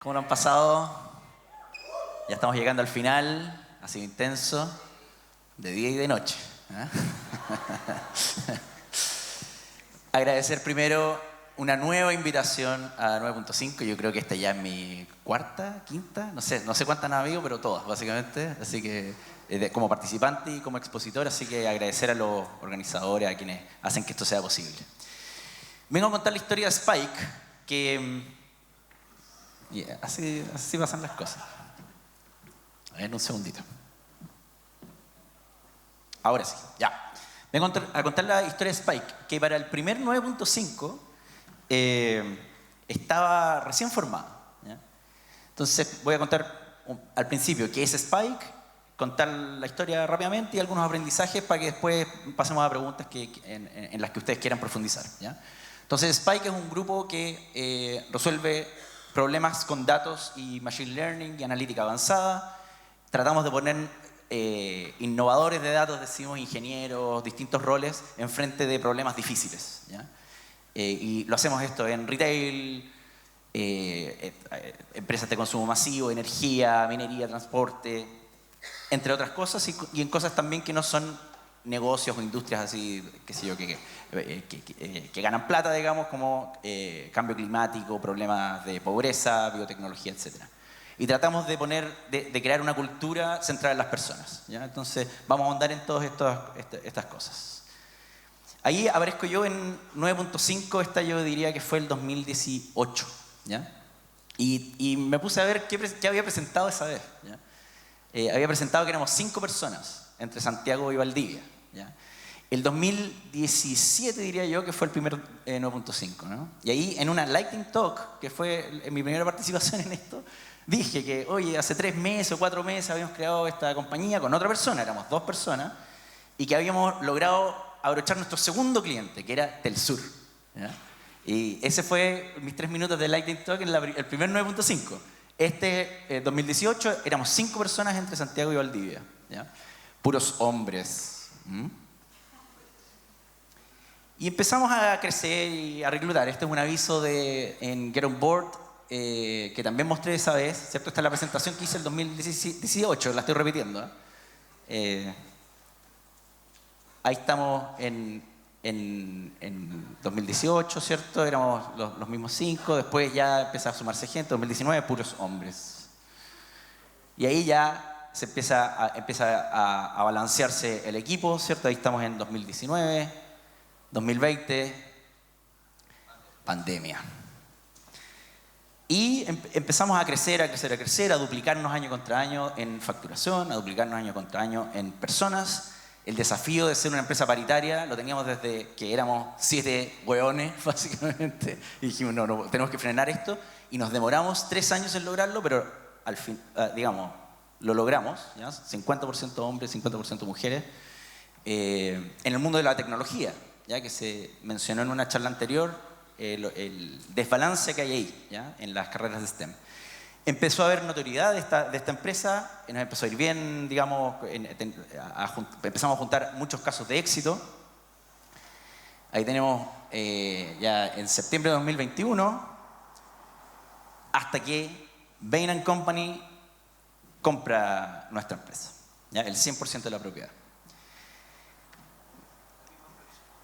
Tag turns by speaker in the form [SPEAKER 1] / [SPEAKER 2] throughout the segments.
[SPEAKER 1] ¿Cómo lo han pasado? Ya estamos llegando al final, ha sido intenso, de día y de noche. ¿Eh? Agradecer primero una nueva invitación a 9.5. Yo creo que esta ya es mi cuarta, quinta, no sé cuántas han habido, pero todas, básicamente. Así que como participante y como expositor, así que agradecer a los organizadores, a quienes hacen que esto sea posible. Vengo a contar la historia de Spike, que así pasan las cosas. A ver, un segundito. Ahora sí, ya. Vengo a contar la historia de Spike, que para el primer 9.5 estaba recién formado. ¿Ya? Entonces voy a contar al principio qué es Spike, contar la historia rápidamente y algunos aprendizajes para que después pasemos a preguntas en las que ustedes quieran profundizar. ¿Ya? Entonces Spike es un grupo que resuelve problemas con datos y machine learning y analítica avanzada. Tratamos de poner innovadores de datos, decimos ingenieros, distintos roles, enfrente de problemas difíciles. ¿Ya? Y lo hacemos esto en retail, empresas de consumo masivo, energía, minería, transporte, entre otras cosas, y en cosas también que no son negocios o industrias así, qué sé yo, que ganan plata, digamos, como cambio climático, problemas de pobreza, biotecnología, etc. Y tratamos de crear una cultura centrada en las personas. ¿Ya? Entonces, vamos a ahondar en todas estas cosas. Ahí aparezco yo en 9.5, esta yo diría que fue el 2018. ¿Ya? Y me puse a ver qué había presentado esa vez. ¿Ya? Había presentado que éramos 5 personas entre Santiago y Valdivia. ¿Ya? El 2017 diría yo que fue el primer 9.5. ¿No? Y ahí en una Lightning Talk, que fue mi primera participación en esto, dije que, oye, hace 3 meses o 4 meses habíamos creado esta compañía con otra persona, éramos 2 personas, y que habíamos logrado abrochar nuestro segundo cliente, que era Telsur. ¿Ya? Y ese fue mis 3 minutos de Lightning Talk en el primer 9.5. 2018 éramos 5 personas entre Santiago y Valdivia. ¿Ya? Puros hombres. Y empezamos a crecer y a reclutar. Este es un aviso en Get On Board, que también mostré esa vez, ¿cierto? Esta es la presentación que hice el 2018, la estoy repitiendo. Ahí estamos en 2018, ¿cierto? Éramos los mismos 5, después ya empezó a sumarse gente, 2019, puros hombres. Y ahí ya se empieza a balancearse el equipo, ¿cierto? Ahí estamos en 2019, 2020, pandemia. Y empezamos a crecer, a duplicarnos año contra año en facturación, a duplicarnos año contra año en personas. El desafío de ser una empresa paritaria lo teníamos desde que éramos 7 hueones, básicamente. Y dijimos, no, tenemos que frenar esto. Y nos demoramos 3 años en lograrlo, pero al fin, digamos, lo logramos. ¿Ya? 50% hombres, 50% mujeres. En el mundo de la tecnología, ya que se mencionó en una charla anterior, el desbalance que hay ahí, ¿ya? En las carreras de STEM. Empezó a haber notoriedad de esta empresa, nos empezó a ir bien, digamos, empezamos a juntar muchos casos de éxito. Ahí tenemos ya en septiembre de 2021, hasta que Bain & Company compra nuestra empresa, ¿ya? El 100% de la propiedad.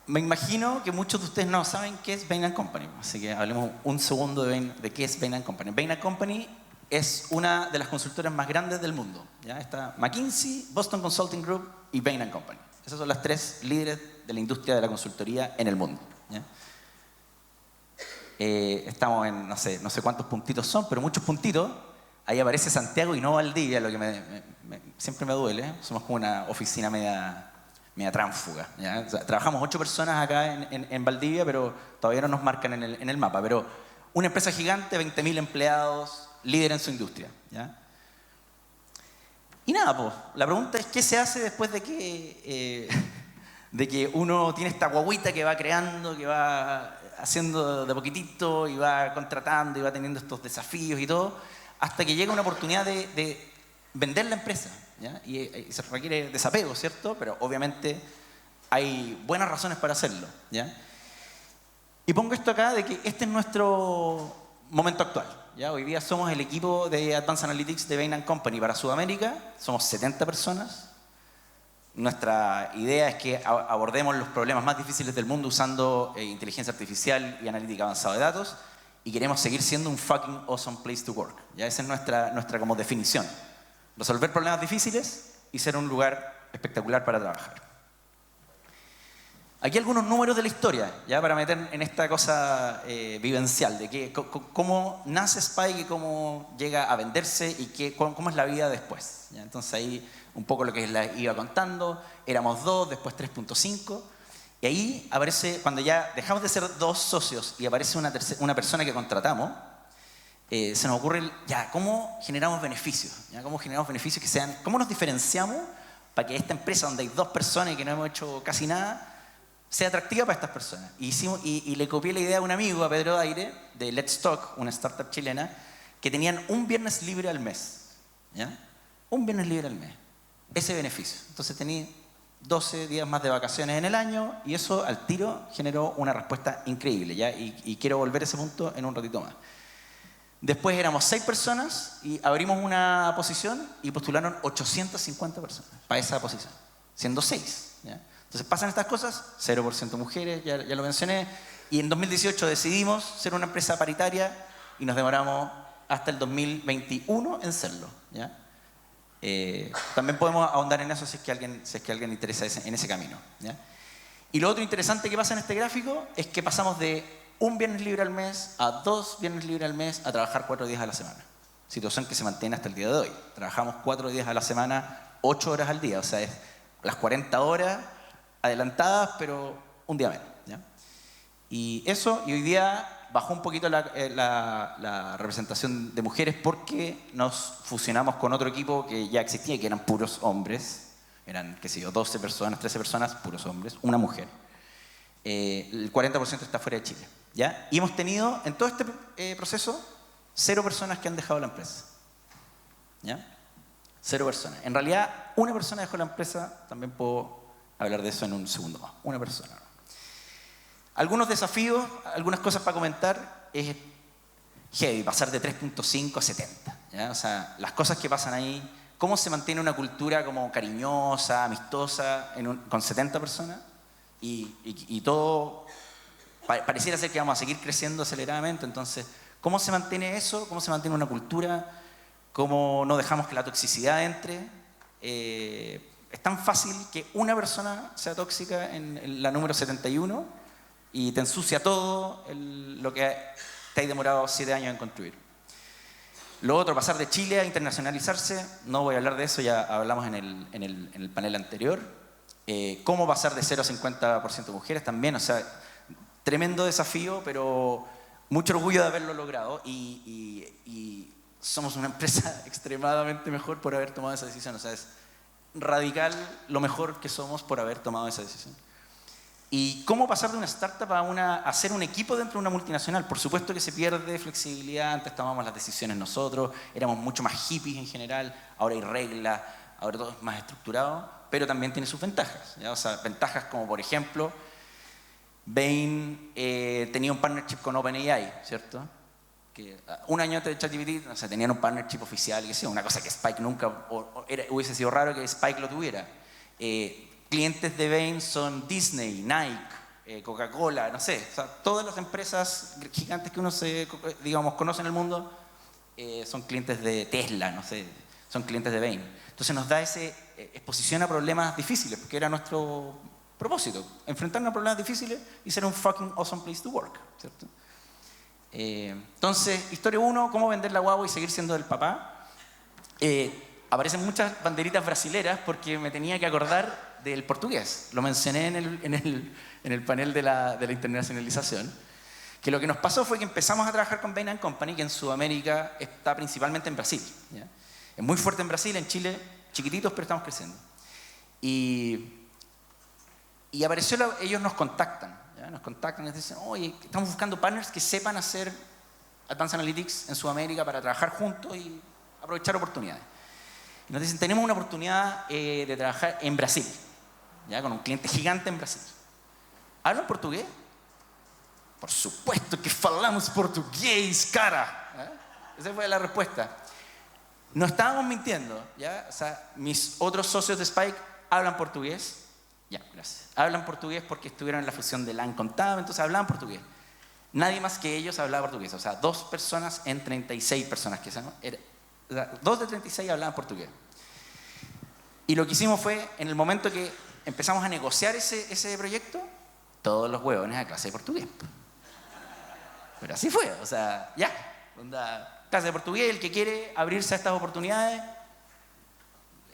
[SPEAKER 1] Me imagino que muchos de ustedes no saben qué es Bain & Company, así que hablemos un segundo de qué es Bain & Company. Bain & Company es una de las consultoras más grandes del mundo. ¿Ya? Está McKinsey, Boston Consulting Group y Bain & Company. Esas son las 3 líderes de la industria de la consultoría en el mundo. ¿Ya? Estamos en, no sé cuántos puntitos son, pero muchos puntitos. Ahí aparece Santiago y no Valdivia, lo que siempre me duele. Somos como una oficina media tránsfuga. ¿Ya? O sea, trabajamos 8 personas acá en Valdivia, pero todavía no nos marcan en el mapa. Pero una empresa gigante, 20.000 empleados, líder en su industria. ¿Ya? Y nada, pues, la pregunta es, ¿qué se hace después de que uno tiene esta guaguita que va creando, que va haciendo de poquitito y va contratando y va teniendo estos desafíos y todo, hasta que llega una oportunidad de vender la empresa? ¿Ya? Y se requiere desapego, ¿cierto? Pero obviamente hay buenas razones para hacerlo. ¿Ya? Y pongo esto acá de que este es nuestro momento actual. ¿ya? Hoy día somos el equipo de Advanced Analytics de Bain & Company para Sudamérica. Somos 70 personas. Nuestra idea es que abordemos los problemas más difíciles del mundo usando inteligencia artificial y analítica avanzada de datos. Y queremos seguir siendo un fucking awesome place to work. ¿Ya? Esa es nuestra como definición. Resolver problemas difíciles y ser un lugar espectacular para trabajar. Aquí algunos números de la historia, ya para meter en esta cosa vivencial, de cómo nace Spike y cómo llega a venderse y cómo es la vida después. ¿Ya? Entonces ahí un poco lo que les iba contando, éramos 2, después 3.5, y ahí aparece, cuando ya dejamos de ser 2 socios y aparece una persona que contratamos, se nos ocurre, ya, ¿cómo generamos beneficios? ¿Ya? ¿Cómo generamos beneficios que sean, cómo nos diferenciamos para que esta empresa donde hay 2 personas y que no hemos hecho casi nada, sea atractiva para estas personas? Y le copié la idea a un amigo, a Pedro Daire, de Let's Talk, una startup chilena, que tenían un viernes libre al mes. ¿Ya? Un viernes libre al mes. Ese beneficio. Entonces tenía 12 días más de vacaciones en el año y eso al tiro generó una respuesta increíble. ¿Ya? Y quiero volver a ese punto en un ratito más. Después éramos 6 personas y abrimos una posición y postularon 850 personas para esa posición, siendo 6. ¿Ya? Entonces pasan estas cosas, 0% mujeres, ya lo mencioné, y en 2018 decidimos ser una empresa paritaria y nos demoramos hasta el 2021 en serlo. ¿Ya? También podemos ahondar en eso si es que a alguien le interesa en ese camino. ¿Ya? Y lo otro interesante que pasa en este gráfico es que pasamos de un viernes libre al mes a 2 viernes libres al mes a trabajar 4 días a la semana. Situación que se mantiene hasta el día de hoy. Trabajamos 4 días a la semana, 8 horas al día, o sea, es las 40 horas adelantadas, pero un día menos. ¿Ya? Y hoy día bajó un poquito la representación de mujeres porque nos fusionamos con otro equipo que ya existía, que eran puros hombres. Eran, qué sé yo, 12 personas, 13 personas, puros hombres, una mujer. El 40% está fuera de Chile. ¿Ya? Y hemos tenido, en todo este proceso, 0 personas que han dejado la empresa. ¿Ya? 0 personas. En realidad, una persona dejó la empresa, también puedo hablar de eso en un segundo más. Una persona. Algunos desafíos, algunas cosas para comentar, es heavy, pasar de 3.5 a 70. ¿Ya? O sea, las cosas que pasan ahí, cómo se mantiene una cultura como cariñosa, amistosa, con 70 personas, y todo pareciera ser que vamos a seguir creciendo aceleradamente. Entonces, ¿cómo se mantiene eso? ¿Cómo se mantiene una cultura? ¿Cómo no dejamos que la toxicidad entre? Es tan fácil que una persona sea tóxica en la número 71 y te ensucia todo lo que te has demorado 7 años en construir. Lo otro, pasar de Chile a internacionalizarse, no voy a hablar de eso, ya hablamos en el panel anterior. Cómo pasar de 0 a 50% mujeres también, o sea, tremendo desafío, pero mucho orgullo de haberlo logrado y somos una empresa extremadamente mejor por haber tomado esa decisión. O sea, es radical lo mejor que somos por haber tomado esa decisión. ¿Y cómo pasar de una startup a ser un equipo dentro de una multinacional? Por supuesto que se pierde flexibilidad, antes tomábamos las decisiones nosotros, éramos mucho más hippies en general, ahora hay reglas, ahora todo es más estructurado, pero también tiene sus ventajas. ¿Ya? O sea, ventajas como, por ejemplo, Bain tenía un partnership con OpenAI, ¿cierto? Que un año antes de ChatGPT, o sea, tenían un partnership oficial, y una cosa que Spike nunca, hubiese sido raro que Spike lo tuviera. Clientes de Bain son Disney, Nike, Coca-Cola, no sé, o sea, todas las empresas gigantes que uno conoce en el mundo son clientes de Tesla, no sé, son clientes de Bain. Entonces nos da esa exposición a problemas difíciles, porque era nuestro propósito, enfrentarnos a problemas difíciles y ser un fucking awesome place to work, ¿cierto? Entonces, historia 1, cómo vender la guagua y seguir siendo el papá. Aparecen muchas banderitas brasileras porque me tenía que acordar del portugués. Lo mencioné en el panel de la internacionalización. Que lo que nos pasó fue que empezamos a trabajar con Bain & Company, que en Sudamérica está principalmente en Brasil. ¿Ya? Es muy fuerte en Brasil, en Chile, chiquititos, pero estamos creciendo. Y ellos nos contactan. ¿Ya? Nos contactan y nos dicen, oye, estamos buscando partners que sepan hacer Advanced Analytics en Sudamérica para trabajar juntos y aprovechar oportunidades. Y nos dicen, tenemos una oportunidad de trabajar en Brasil, ¿ya? Con un cliente gigante en Brasil. ¿Hablan portugués? Por supuesto que falamos portugués, cara. ¿Eh? Esa fue la respuesta. No estábamos mintiendo, ¿ya? O sea, mis otros socios de Spike hablan portugués. Ya, gracias. Hablan portugués porque estuvieron en la fusión de LAN con TAB, entonces hablaban portugués. Nadie más que ellos hablaba portugués. O sea, 2 personas en 36 personas que son. O sea, 2 de 36 hablaban portugués. Y lo que hicimos fue, en el momento que empezamos a negociar ese proyecto, todos los huevones a clase de portugués. Pero así fue, o sea, ya. Clase de portugués, el que quiere abrirse a estas oportunidades,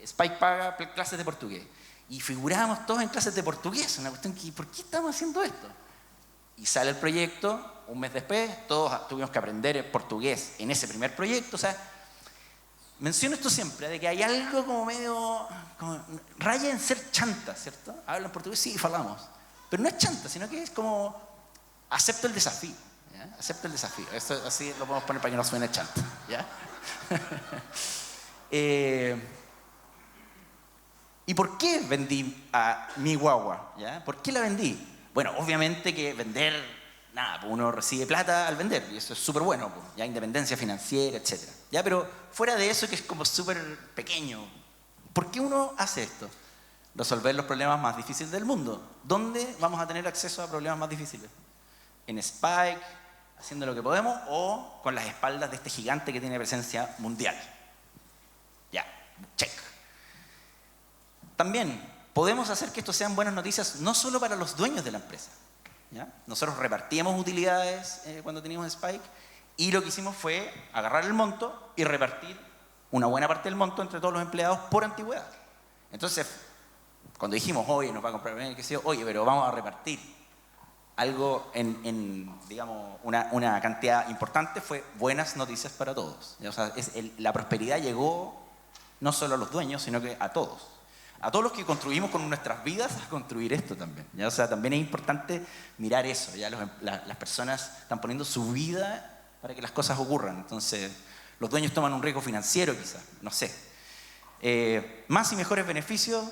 [SPEAKER 1] Spike paga clases de portugués. Y figurábamos todos en clases de portugués, una cuestión que, ¿por qué estamos haciendo esto? Y sale el proyecto, un mes después, todos tuvimos que aprender portugués en ese primer proyecto. O sea, menciono esto siempre, de que hay algo como medio, raya en ser chanta, ¿cierto? Hablan portugués, sí, falamos. Pero no es chanta, sino que es como, acepto el desafío, ¿ya? Acepto el desafío. Esto así lo podemos poner para que no suene chanta, ¿ya? ¿Y por qué vendí a mi guagua? ¿Ya? ¿Por qué la vendí? Bueno, obviamente que vender, nada, pues uno recibe plata al vender, y eso es súper bueno, pues, ya independencia financiera, etc. ¿Ya? Pero fuera de eso, que es como súper pequeño, ¿por qué uno hace esto? Resolver los problemas más difíciles del mundo. ¿Dónde vamos a tener acceso a problemas más difíciles? ¿En Spike, haciendo lo que podemos, o con las espaldas de este gigante que tiene presencia mundial? Ya, check. También podemos hacer que esto sean buenas noticias no solo para los dueños de la empresa, ¿ya? Nosotros repartíamos utilidades cuando teníamos Spike, y lo que hicimos fue agarrar el monto y repartir una buena parte del monto entre todos los empleados por antigüedad. Entonces, cuando dijimos, oye, nos va a comprar bien, qué sé yo, oye, pero vamos a repartir algo en digamos, una cantidad importante, fue buenas noticias para todos. O sea, la prosperidad llegó no solo a los dueños, sino que a todos. A todos los que construimos con nuestras vidas a construir esto también, ¿ya? O sea, también es importante mirar eso, ¿ya? Las personas están poniendo su vida para que las cosas ocurran. Entonces, los dueños toman un riesgo financiero quizás, no sé. Más y mejores beneficios,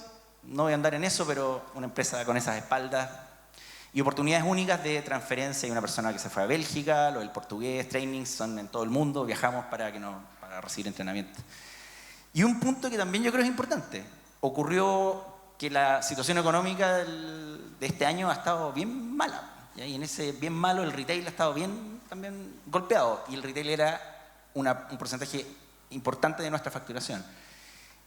[SPEAKER 1] no voy a andar en eso, pero una empresa con esas espaldas y oportunidades únicas de transferencia. Hay una persona que se fue a Bélgica, lo del portugués, trainings son en todo el mundo, viajamos para recibir entrenamiento. Y un punto que también yo creo es importante. Ocurrió que la situación económica de este año ha estado bien mala, ¿ya? Y en ese bien malo el retail ha estado bien también golpeado, y el retail era un porcentaje importante de nuestra facturación.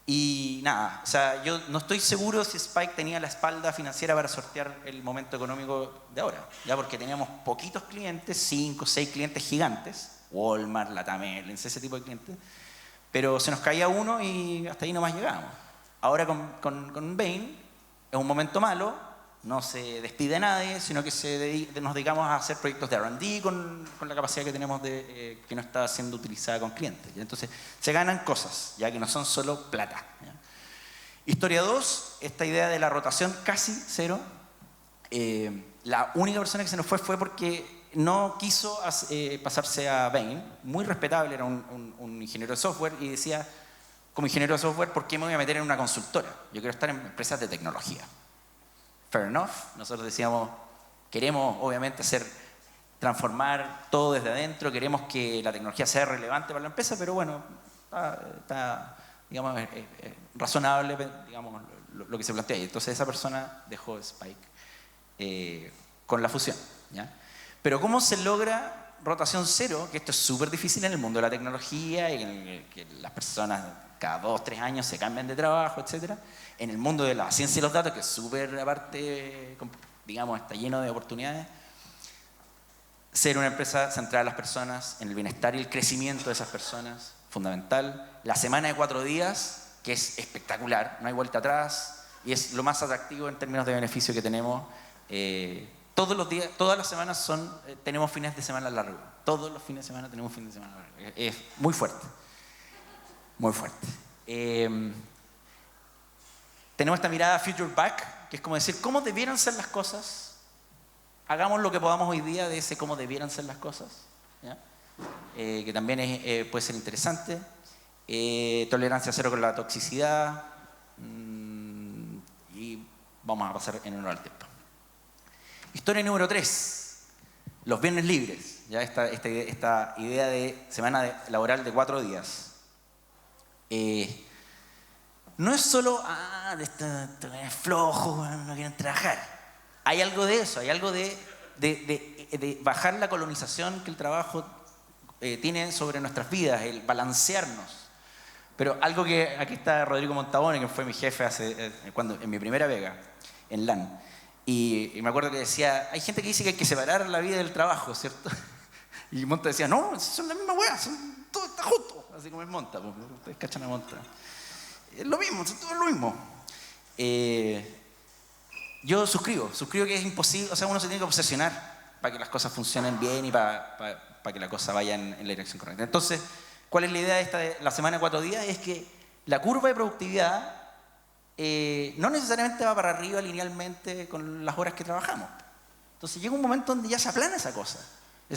[SPEAKER 1] Y nada, o sea, yo no estoy seguro si Spike tenía la espalda financiera para sortear el momento económico de ahora, ya, porque teníamos poquitos clientes, 5 o 6 clientes gigantes, Walmart, Latam Airlines, ese tipo de clientes, pero se nos caía uno y hasta ahí nomás llegábamos. Ahora con Bain es un momento malo, no se despide a nadie, sino que nos dedicamos a hacer proyectos de R&D con la capacidad que tenemos que no está siendo utilizada con clientes, ¿ya? Entonces se ganan cosas, ya que no son solo plata, ¿ya? Historia 2, esta idea de la rotación casi cero. La única persona que se nos fue porque no quiso pasarse a Bain, muy respetable, era un ingeniero de software, y decía, como ingeniero de software, ¿por qué me voy a meter en una consultora? Yo quiero estar en empresas de tecnología. Fair enough. Nosotros decíamos, queremos obviamente transformar todo desde adentro, queremos que la tecnología sea relevante para la empresa, pero bueno, está digamos, razonable, digamos, lo que se plantea. Y entonces esa persona dejó Spike con la fusión, ¿ya? Pero ¿cómo se logra rotación cero? Que esto es súper difícil en el mundo de la tecnología, y en que las personas cada 2 o 3 años se cambian de trabajo, etc. En el mundo de la ciencia y los datos, que es súper, aparte, digamos, está lleno de oportunidades, ser una empresa centrada en las personas, en el bienestar y el crecimiento de esas personas, fundamental. La semana de 4 días, que es espectacular, no hay vuelta atrás, y es lo más atractivo en términos de beneficio que tenemos. Todos los días, todas las semanas tenemos fines de semana largos. Todos los fines de semana tenemos fines de semana largos. Es muy fuerte. Muy fuerte. Tenemos esta mirada future back, que es como decir, ¿cómo debieran ser las cosas? Hagamos lo que podamos hoy día de ese cómo debieran ser las cosas, ¿ya? Que también puede ser interesante. Tolerancia cero con la toxicidad. Y vamos a pasar en honor al tiempo. Historia número 3. Los viernes libres. ya esta idea de laboral de 4 días. No es solo, es flojo, no quieren trabajar. Hay algo de eso, hay algo de bajar la colonización que el trabajo tiene sobre nuestras vidas, el balancearnos. Pero algo que, aquí está Rodrigo Montabone, que fue mi jefe en mi primera pega, en LAN. Y me acuerdo que decía, hay gente que dice que hay que separar la vida del trabajo, ¿cierto? Y Monta decía, no, son la misma weá, todo está junto. Así como es Monta, pues, ustedes cachan a Monta. Es lo mismo, todo es lo mismo. Yo suscribo que es imposible, o sea, uno se tiene que obsesionar para que las cosas funcionen bien y para que la cosa vaya en la dirección correcta. Entonces, ¿cuál es la idea de la semana de 4 días? Es que la curva de productividad no necesariamente va para arriba linealmente con las horas que trabajamos. Entonces llega un momento donde ya se aplana esa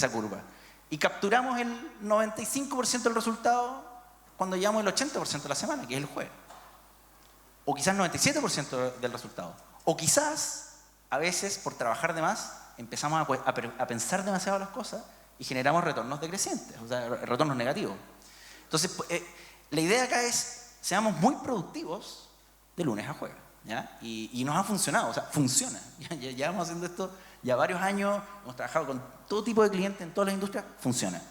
[SPEAKER 1] curva. Y capturamos el 95% del resultado cuando llevamos el 80% de la semana, que es el jueves. O quizás 97% del resultado. O quizás, a veces, por trabajar de más, empezamos a pensar demasiado las cosas y generamos retornos decrecientes, o sea, retornos negativos. Entonces, la idea acá es, seamos muy productivos de lunes a jueves, ¿ya? Y nos ha funcionado, o sea, funciona. Ya llevamos haciendo esto ya varios años, hemos trabajado con todo tipo de clientes en todas las industrias, funciona.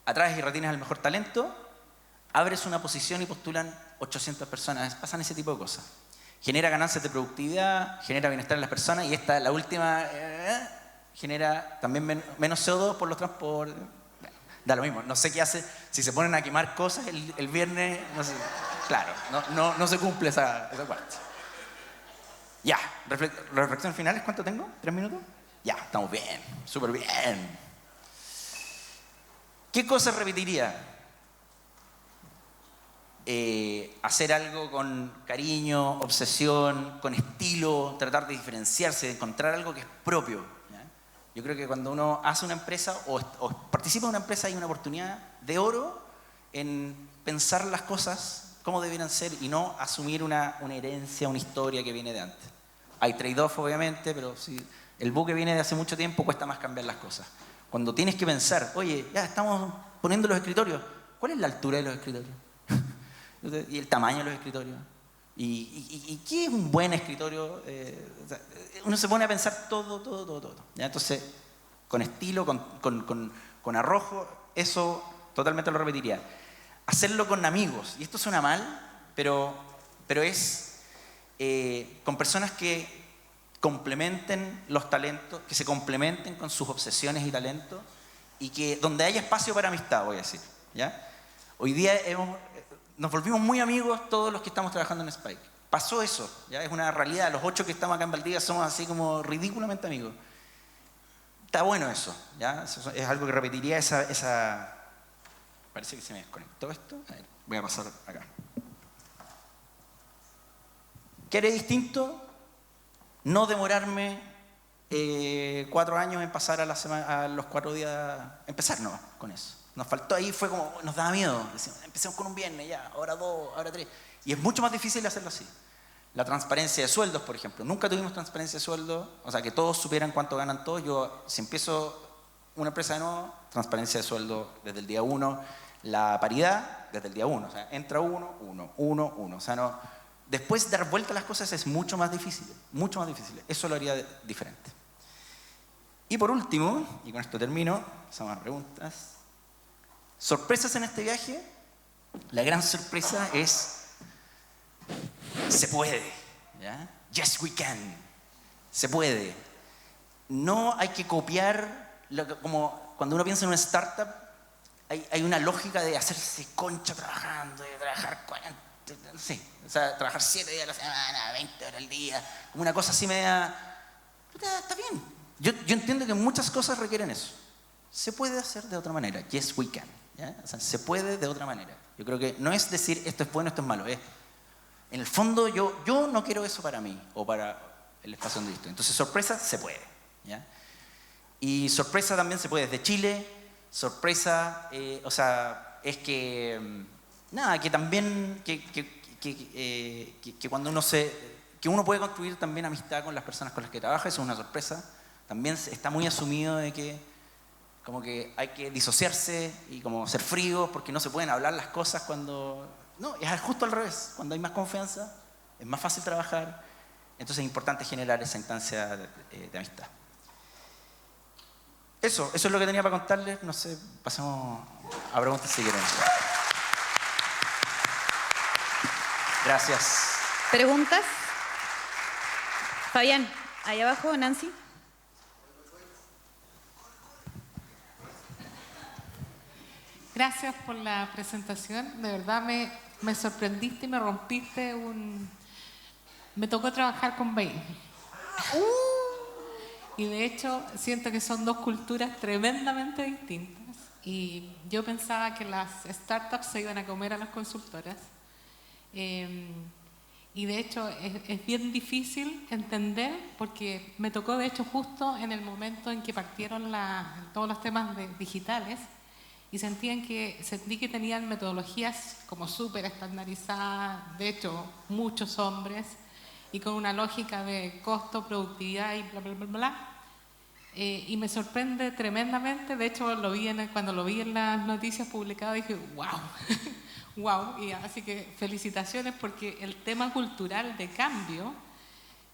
[SPEAKER 1] Atraes y retienes al mejor talento, abres una posición y postulan 800 personas, pasan ese tipo de cosas. Genera ganancias de productividad, genera bienestar en las personas y la última, genera también menos CO2 por los transportes. Bueno, da lo mismo, no sé qué hace, si se ponen a quemar cosas el viernes, no sé, claro, no se cumple esa parte. Ya, reflexiones finales, ¿cuánto tengo? ¿3 minutos? Ya, estamos bien, súper bien. ¿Qué cosas repetiría? Hacer algo con cariño, obsesión, con estilo, tratar de diferenciarse, de encontrar algo que es propio, ¿ya? Yo creo que cuando uno hace una empresa o participa en una empresa hay una oportunidad de oro en pensar las cosas como debieran ser y no asumir una herencia, una historia que viene de antes. Hay trade-off obviamente, pero si el buque viene de hace mucho tiempo cuesta más cambiar las cosas. Cuando tienes que pensar, oye, ya estamos poniendo los escritorios, ¿cuál es la altura de los escritorios? Y el tamaño de los escritorios. ¿Y qué es un buen escritorio? Uno se pone a pensar todo. ¿Ya? Entonces, con estilo, con arrojo, eso totalmente lo repetiría. Hacerlo con amigos. Y esto suena mal, pero es con personas que complementen los talentos, que se complementen con sus obsesiones y talentos, y que donde haya espacio para amistad, voy a decir. ¿Ya? Hoy día nos volvimos muy amigos todos los que estamos trabajando en Spike. Pasó eso, ya es una realidad. Los 8 que estamos acá en Valdivia somos así como ridículamente amigos. Está bueno eso, ¿ya? Eso es algo que repetiría esa... Parece que se me desconectó esto. A ver, voy a pasar acá. ¿Qué haré distinto? No demorarme 4 años en pasar a los 4 días, empezar no con eso. Nos faltó ahí, fue como, nos daba miedo. Decíamos, empecemos con un viernes, ya, ahora 2, ahora 3. Y es mucho más difícil hacerlo así. La transparencia de sueldos, por ejemplo. Nunca tuvimos transparencia de sueldos, o sea, que todos supieran cuánto ganan todos. Yo, si empiezo una empresa de nuevo, transparencia de sueldo desde el día 1. La paridad, desde el día 1. O sea, entra uno. O sea, no... Después, dar vuelta a las cosas es mucho más difícil. Mucho más difícil. Eso lo haría diferente. Y por último, y con esto termino, pasamos a preguntas. ¿Sorpresas en este viaje? La gran sorpresa es, se puede, ¿ya? Yes, we can. Se puede. No hay que copiar, como cuando uno piensa en una startup, hay una lógica de hacerse concha trabajando, de trabajar 40, sí, o sea, trabajar 7 días a la semana, 20 horas al día, una cosa así media, está bien. Yo entiendo que muchas cosas requieren eso. Se puede hacer de otra manera. Yes, we can. ¿Ya? O sea, se puede de otra manera. Yo creo que no es decir esto es bueno, esto es malo. En el fondo yo no quiero eso para mí o para el espacio donde estoy. Entonces sorpresa se puede. ¿Ya? Y sorpresa también se puede desde Chile. Sorpresa, o sea, es que nada, que también que cuando uno que uno puede construir también amistad con las personas con las que trabaja, eso es una sorpresa. También está muy asumido de que como que hay que disociarse y como ser fríos porque no se pueden hablar las cosas cuando... No, es justo al revés. Cuando hay más confianza, es más fácil trabajar. Entonces es importante generar esa instancia de amistad. Eso es lo que tenía para contarles. No sé, pasemos a preguntas si quieren. Gracias.
[SPEAKER 2] ¿Preguntas? Fabián, ahí abajo, Nancy.
[SPEAKER 3] Gracias por la presentación. De verdad me sorprendiste y me rompiste un... Me tocó trabajar con Bain. Y de hecho siento que son dos culturas tremendamente distintas. Y yo pensaba que las startups se iban a comer a las consultoras. Y de hecho es bien difícil entender porque me tocó de hecho justo en el momento en que partieron todos los temas digitales y sentí que tenían metodologías como súper estandarizadas, de hecho muchos hombres y con una lógica de costo, productividad y bla, bla, bla, bla. Y me sorprende tremendamente, de hecho cuando lo vi en las noticias publicadas dije, wow, wow, y así que felicitaciones porque el tema cultural de cambio,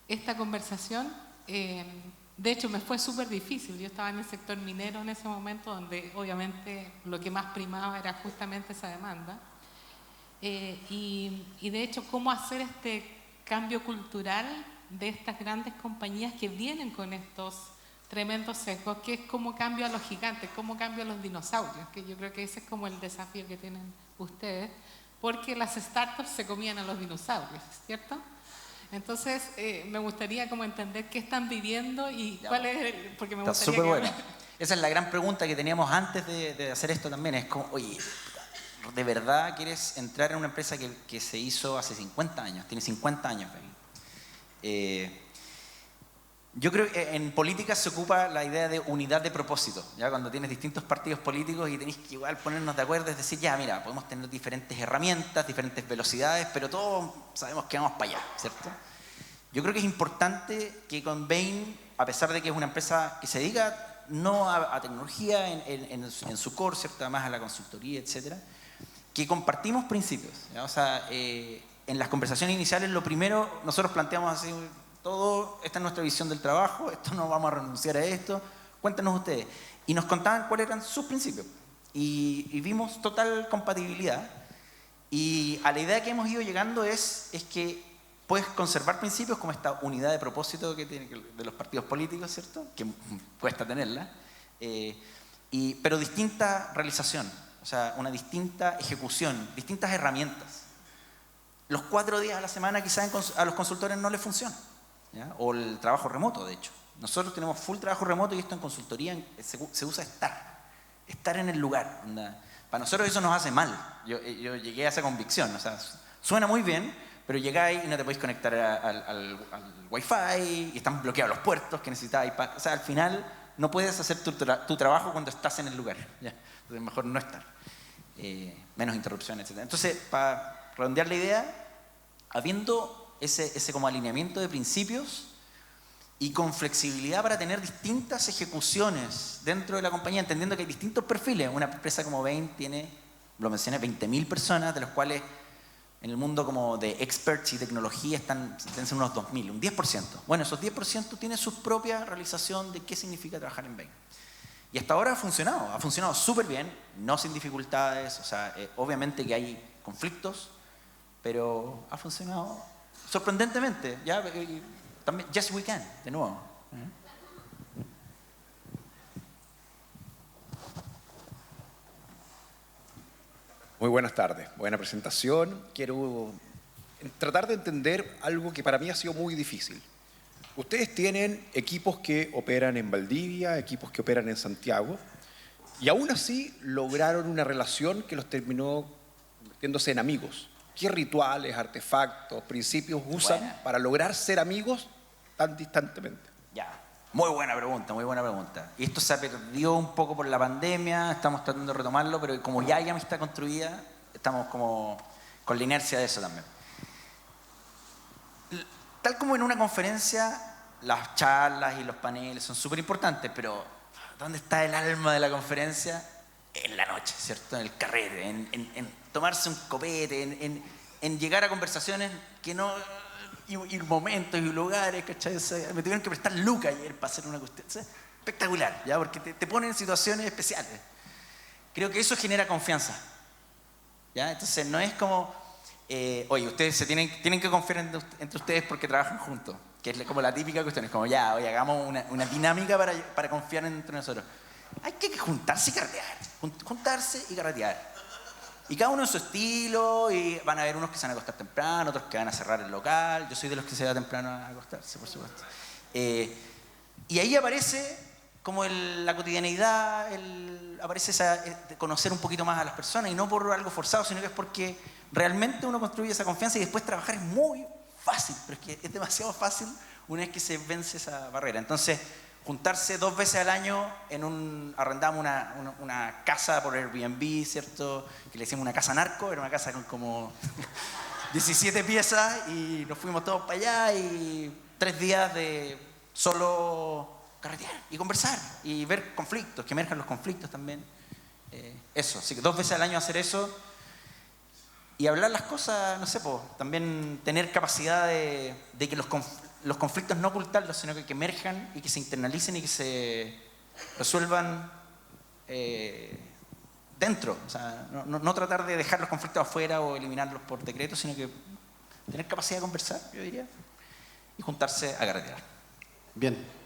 [SPEAKER 3] esta conversación, de hecho me fue súper difícil, yo estaba en el sector minero en ese momento donde obviamente lo que más primaba era justamente esa demanda, y de hecho cómo hacer este cambio cultural de estas grandes compañías que vienen con estos tremendos sesgos, que es cómo cambio a los gigantes, cómo cambio a los dinosaurios, que yo creo que ese es como el desafío que tienen ustedes, porque las startups se comían a los dinosaurios, ¿cierto? Entonces, me gustaría como entender qué están viviendo y cuál es el... Porque me
[SPEAKER 1] Está
[SPEAKER 3] gustaría
[SPEAKER 1] súper bueno. Esa es la gran pregunta que teníamos antes de hacer esto también, es como, oye, ¿de verdad quieres entrar en una empresa que se hizo hace 50 años? Tiene 50 años, yo creo que en política se ocupa la idea de unidad de propósito, ¿ya? Cuando tienes distintos partidos políticos y tenés que igual ponernos de acuerdo, es decir, ya, mira, podemos tener diferentes herramientas, diferentes velocidades, pero todos sabemos que vamos para allá, ¿cierto? Yo creo que es importante que con Bain, a pesar de que es una empresa que se dedica no a tecnología en su core, ¿cierto? Además a la consultoría, etcétera, que compartimos principios, ¿ya? O sea, en las conversaciones iniciales, lo primero, nosotros planteamos así, esta es nuestra visión del trabajo, esto no vamos a renunciar a esto, cuéntenos ustedes. Y nos contaban cuáles eran sus principios. Y vimos total compatibilidad. Y a la idea que hemos ido llegando es que puedes conservar principios como esta unidad de propósito que tiene de los partidos políticos, ¿cierto? Que cuesta tenerla. Pero distinta realización, o sea, una distinta ejecución, distintas herramientas. Los 4 días a la semana quizás a los consultores no les funciona, ¿ya? O el trabajo remoto, de hecho. Nosotros tenemos full trabajo remoto y esto en consultoría se usa estar en el lugar. Para nosotros eso nos hace mal. Yo llegué a esa convicción, o sea, suena muy bien, pero llegáis y no te podéis conectar al Wi-Fi y están bloqueados los puertos que necesitáis. O sea, al final no puedes hacer tu trabajo cuando estás en el lugar, ¿ya? Entonces mejor no estar. Menos interrupciones, etc. Entonces, para redondear la idea, habiendo ese como alineamiento de principios y con flexibilidad para tener distintas ejecuciones dentro de la compañía, entendiendo que hay distintos perfiles. Una empresa como Bain tiene, lo mencioné, 20.000 personas, de los cuales en el mundo como de experts y tecnología están unos 2.000, un 10%. Bueno, esos 10% tienen su propia realización de qué significa trabajar en Bain. Y hasta ahora ha funcionado súper bien, no sin dificultades, o sea, obviamente que hay conflictos, pero ha funcionado sorprendentemente, ¿ya? También, yes we can, de nuevo.
[SPEAKER 4] Muy buenas tardes, buena presentación. Quiero tratar de entender algo que para mí ha sido muy difícil. Ustedes tienen equipos que operan en Valdivia, equipos que operan en Santiago, y aún así lograron una relación que los terminó convirtiéndose en amigos. ¿Qué rituales, artefactos, principios usan para lograr ser amigos tan distantemente?
[SPEAKER 1] Ya, muy buena pregunta, muy buena pregunta. Y esto se perdió un poco por la pandemia, estamos tratando de retomarlo, pero como ya hay amistad construida, estamos como con la inercia de eso también. Tal como en una conferencia, las charlas y los paneles son súper importantes, pero ¿dónde está el alma de la conferencia? En la noche, ¿cierto? En el carrete, en tomarse un copete, en llegar a conversaciones que no... Y momentos y lugares, ¿cachai? O sea, me tuvieron que prestar lucas ayer para hacer una cuestión. O sea, espectacular, ¿ya? Porque te ponen en situaciones especiales. Creo que eso genera confianza, ¿ya? Entonces no es como, oye, ustedes tienen que confiar entre ustedes porque trabajan juntos, que es como la típica cuestión, es como, ya, oye, hagamos una dinámica para confiar entre nosotros. Hay que juntarse y carretear, juntarse y carretear. Y cada uno en su estilo, y van a haber unos que se van a acostar temprano, otros que van a cerrar el local. Yo soy de los que se va temprano a acostarse, por supuesto. Y ahí aparece como la cotidianeidad, aparece conocer un poquito más a las personas, y no por algo forzado, sino que es porque realmente uno construye esa confianza y después trabajar es muy fácil, pero es que es demasiado fácil una vez que se vence esa barrera. Entonces, juntarse 2 veces al año arrendamos una casa por Airbnb, ¿cierto? Que le decimos una casa narco, era una casa con como 17 piezas, y nos fuimos todos para allá, y 3 días de solo carretear y conversar y ver conflictos, que emerjan los conflictos también. Eso, así que 2 veces al año hacer eso y hablar las cosas, no sé, también tener capacidad de que los conflictos no ocultarlos, sino que emerjan y que se internalicen y que se resuelvan dentro. O sea, no tratar de dejar los conflictos afuera o eliminarlos por decreto, sino que tener capacidad de conversar, yo diría, y juntarse a carretear.
[SPEAKER 5] Bien.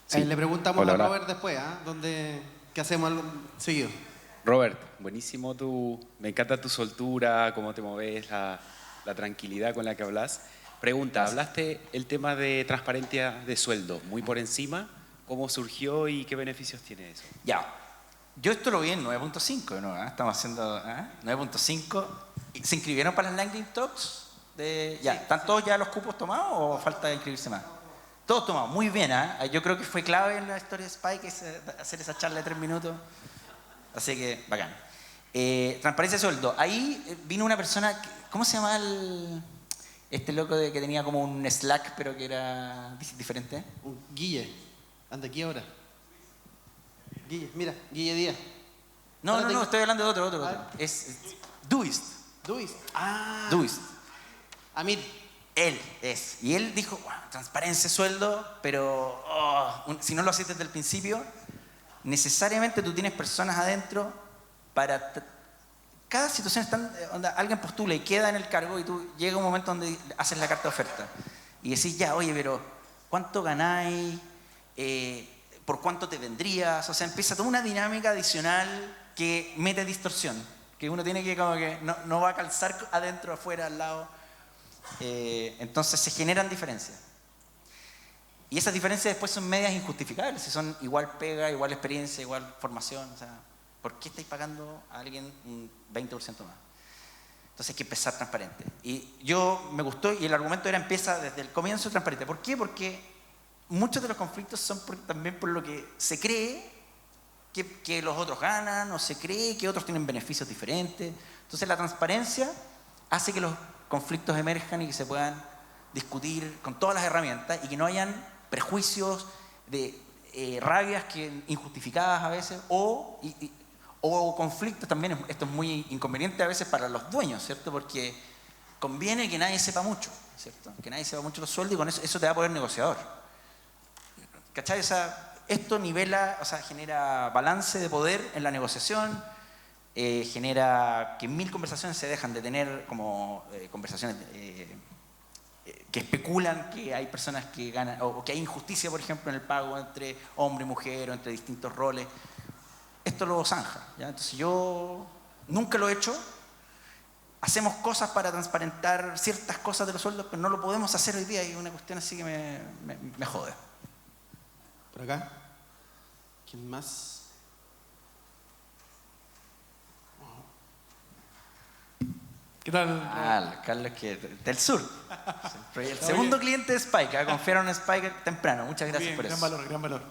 [SPEAKER 4] Sí.
[SPEAKER 5] Le preguntamos
[SPEAKER 4] Hola,
[SPEAKER 5] a
[SPEAKER 4] hola.
[SPEAKER 5] Robert después, ¿qué hacemos algo seguido?
[SPEAKER 6] Robert, buenísimo me encanta tu soltura, cómo te moves, la tranquilidad con la que hablas. Pregunta, hablaste el tema de transparencia de sueldo, muy por encima, ¿cómo surgió y qué beneficios tiene eso?
[SPEAKER 1] Ya, yo esto lo vi en 9.5, ¿no? Estamos haciendo 9.5. ¿Se inscribieron para las Lightning Talks? Ya, ¿están todos ya los cupos tomados o falta inscribirse más? Todos tomados, muy bien, Yo creo que fue clave en la historia de Spike hacer esa charla de 3 minutos. Así que, bacán. Transparencia de sueldo. Ahí vino una persona, ¿cómo se llama este loco que tenía como un Slack, pero que era diferente?
[SPEAKER 5] Guille, anda aquí ahora. Guille, mira, Guille Díaz.
[SPEAKER 1] No, estoy hablando de otro. Es Doist.
[SPEAKER 5] Duis.
[SPEAKER 1] Doist.
[SPEAKER 5] Amir.
[SPEAKER 1] Él es. Y él dijo, bueno, transparencia de sueldo, pero si no lo haces desde el principio, necesariamente tú tienes personas adentro para... Cada situación alguien postula y queda en el cargo, y tú llega un momento donde haces la carta de oferta y decís, ya, oye, pero ¿cuánto ganáis? ¿Por cuánto te vendrías? O sea, empieza toda una dinámica adicional que mete distorsión, que uno tiene que como que no va a calzar adentro, afuera, al lado. Entonces se generan diferencias. Y esas diferencias después son medias injustificables, si son igual pega, igual experiencia, igual formación. O sea, ¿por qué estáis pagando a alguien un 20% más? Entonces hay que empezar transparente. Y me gustó, y el argumento era empieza desde el comienzo transparente. ¿Por qué? Porque muchos de los conflictos son también por lo que se cree que los otros ganan, o se cree que otros tienen beneficios diferentes. Entonces la transparencia hace que los conflictos emerjan y que se puedan discutir con todas las herramientas y que no hayan prejuicios de rabias injustificadas a veces o conflictos también. Esto es muy inconveniente a veces para los dueños, ¿cierto? Porque conviene que nadie sepa mucho, ¿cierto? Que nadie sepa mucho los sueldos, y con eso te da poder negociador. ¿Cachai? O sea, esto nivela, o sea, genera balance de poder en la negociación. Genera que 1000 conversaciones se dejan de tener como conversaciones que especulan que hay personas que ganan, o que hay injusticia, por ejemplo, en el pago entre hombre y mujer o entre distintos roles. Esto lo zanja, ¿ya? Entonces yo nunca lo he hecho. Hacemos cosas para transparentar ciertas cosas de los sueldos, pero no lo podemos hacer hoy día, y una cuestión así que me jode.
[SPEAKER 5] Por acá. ¿Quién más?
[SPEAKER 7] ¿Qué tal?
[SPEAKER 1] Carlos, que del sur. El segundo cliente de Spike. Confiaron en Spike temprano. Muchas gracias
[SPEAKER 7] Bien,
[SPEAKER 1] por eso.
[SPEAKER 7] gran valor.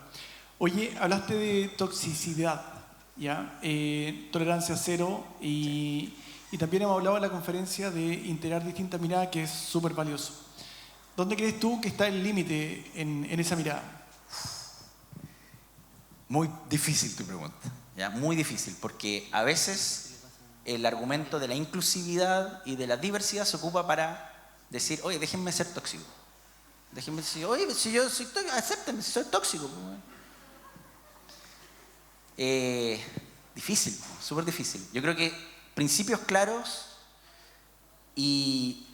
[SPEAKER 7] Oye, hablaste de toxicidad, ¿ya? Tolerancia cero, y también hemos hablado en la conferencia de integrar distintas miradas, que es súper valioso. ¿Dónde crees tú que está el límite en esa mirada?
[SPEAKER 1] Muy difícil tu pregunta, ¿ya? Muy difícil, porque a veces el argumento de la inclusividad y de la diversidad se ocupa para decir, oye, déjenme ser tóxico. Déjenme decir, oye, si yo soy tóxico, acéptenme si soy tóxico. Difícil, súper difícil. Yo creo que principios claros y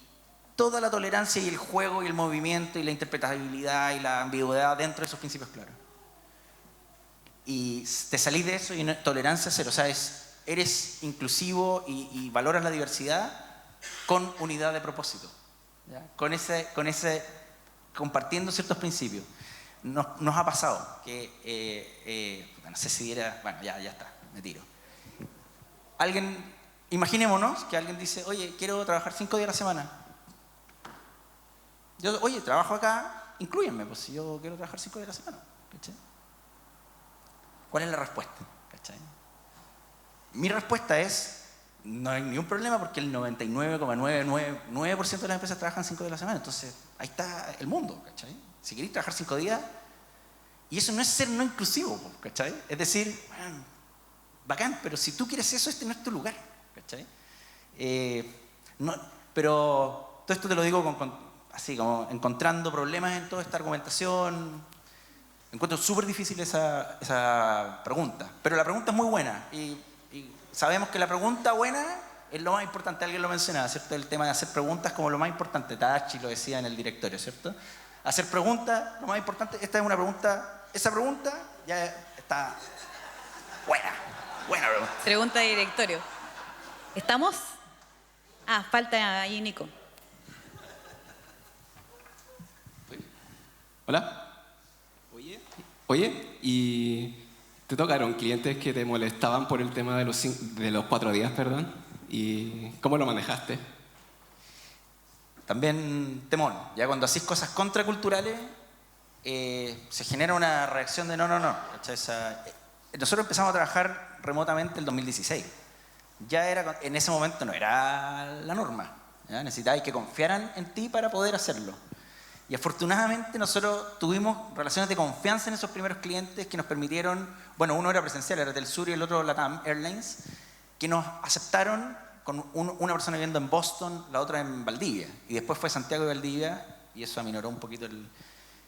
[SPEAKER 1] toda la tolerancia y el juego y el movimiento y la interpretabilidad y la ambigüedad dentro de esos principios claros. Y te salís de eso y tolerancia cero. O sea, eres inclusivo y valoras la diversidad con unidad de propósito, ¿ya? Con ese compartiendo ciertos principios. Nos ha pasado que, no sé si era, bueno, ya está, me tiro. Imaginémonos que alguien dice, oye, quiero trabajar 5 días a la semana. Yo, oye, trabajo acá, inclúyenme, pues si yo quiero trabajar 5 días a la semana. ¿Cachai? ¿Cuál es la respuesta? ¿Cachai? Mi respuesta es, no hay ningún problema porque el 99,999% de las empresas trabajan 5 días a la semana. Entonces, ahí está el mundo, ¿cachai? Si queréis trabajar 5 días, y eso no es ser no inclusivo, ¿cachai? Es decir, bueno, bacán, pero si tú quieres eso, este no es tu lugar, ¿cachai? Pero todo esto te lo digo así, como encontrando problemas en toda esta argumentación. Encuentro súper difícil esa pregunta, pero la pregunta es muy buena y sabemos que la pregunta buena es lo más importante. Alguien lo mencionaba, ¿cierto? El tema de hacer preguntas como lo más importante. Tadashi lo decía en el directorio, ¿cierto? Hacer preguntas, lo más importante. Esta es una pregunta, esa pregunta ya está buena pregunta.
[SPEAKER 2] Pregunta de directorio. ¿Estamos? Falta ahí Nico.
[SPEAKER 8] Hola. Oye, ¿y te tocaron clientes que te molestaban por el tema de los 4 días, perdón? ¿Y cómo lo manejaste?
[SPEAKER 1] También temón. Ya cuando hacís cosas contraculturales, se genera una reacción de no. Nosotros empezamos a trabajar remotamente el 2016. En ese momento no era la norma. ¿Ya? Necesitabas que confiaran en ti para poder hacerlo. Y afortunadamente nosotros tuvimos relaciones de confianza en esos primeros clientes que nos permitieron, bueno, uno era presencial, era del Sur y el otro LATAM Airlines, que nos aceptaron con una persona viviendo en Boston, la otra en Valdivia. Y después fue Santiago y Valdivia, y eso aminoró un poquito el...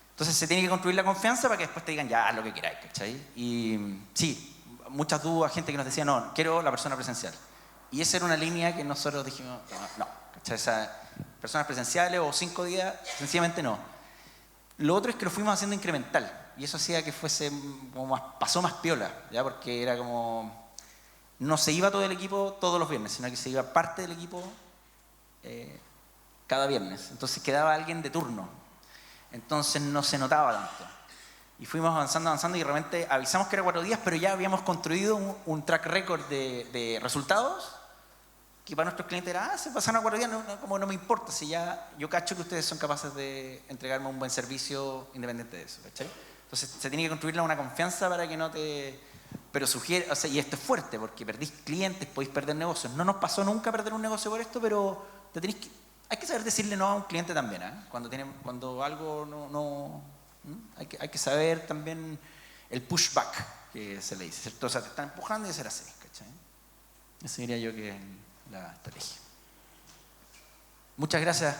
[SPEAKER 1] Entonces se tiene que construir la confianza para que después te digan, ya, haz lo que queráis, ¿cachai? Y sí, muchas dudas, gente que nos decía, no, quiero la persona presencial. Y esa era una línea que nosotros dijimos, no, ¿cachai? Esa, personas presenciales o 5 días, sencillamente no. Lo otro es que lo fuimos haciendo incremental, y eso hacía que fuese pasó más piola, ¿ya? Porque era como... No se iba todo el equipo todos los viernes, sino que se iba parte del equipo cada viernes. Entonces quedaba alguien de turno. Entonces no se notaba tanto. Y fuimos avanzando y realmente avisamos que era 4 días, pero ya habíamos construido un track record de resultados que para nuestros clientes era, se pasaron a 4 días, como no me importa, si ya yo cacho que ustedes son capaces de entregarme un buen servicio independiente de eso, ¿cachai? Entonces se tiene que construir una confianza para que no te... Pero sugiere, o sea, y esto es fuerte, porque perdís clientes, podéis perder negocios. No nos pasó nunca perder un negocio por esto, pero hay que saber decirle no a un cliente también, ¿eh? Cuando algo no hay que saber también el pushback, que se le dice, ¿cierto? O sea, te están empujando y hacer así, ¿cachai? Eso diría yo que es la estrategia. Muchas gracias.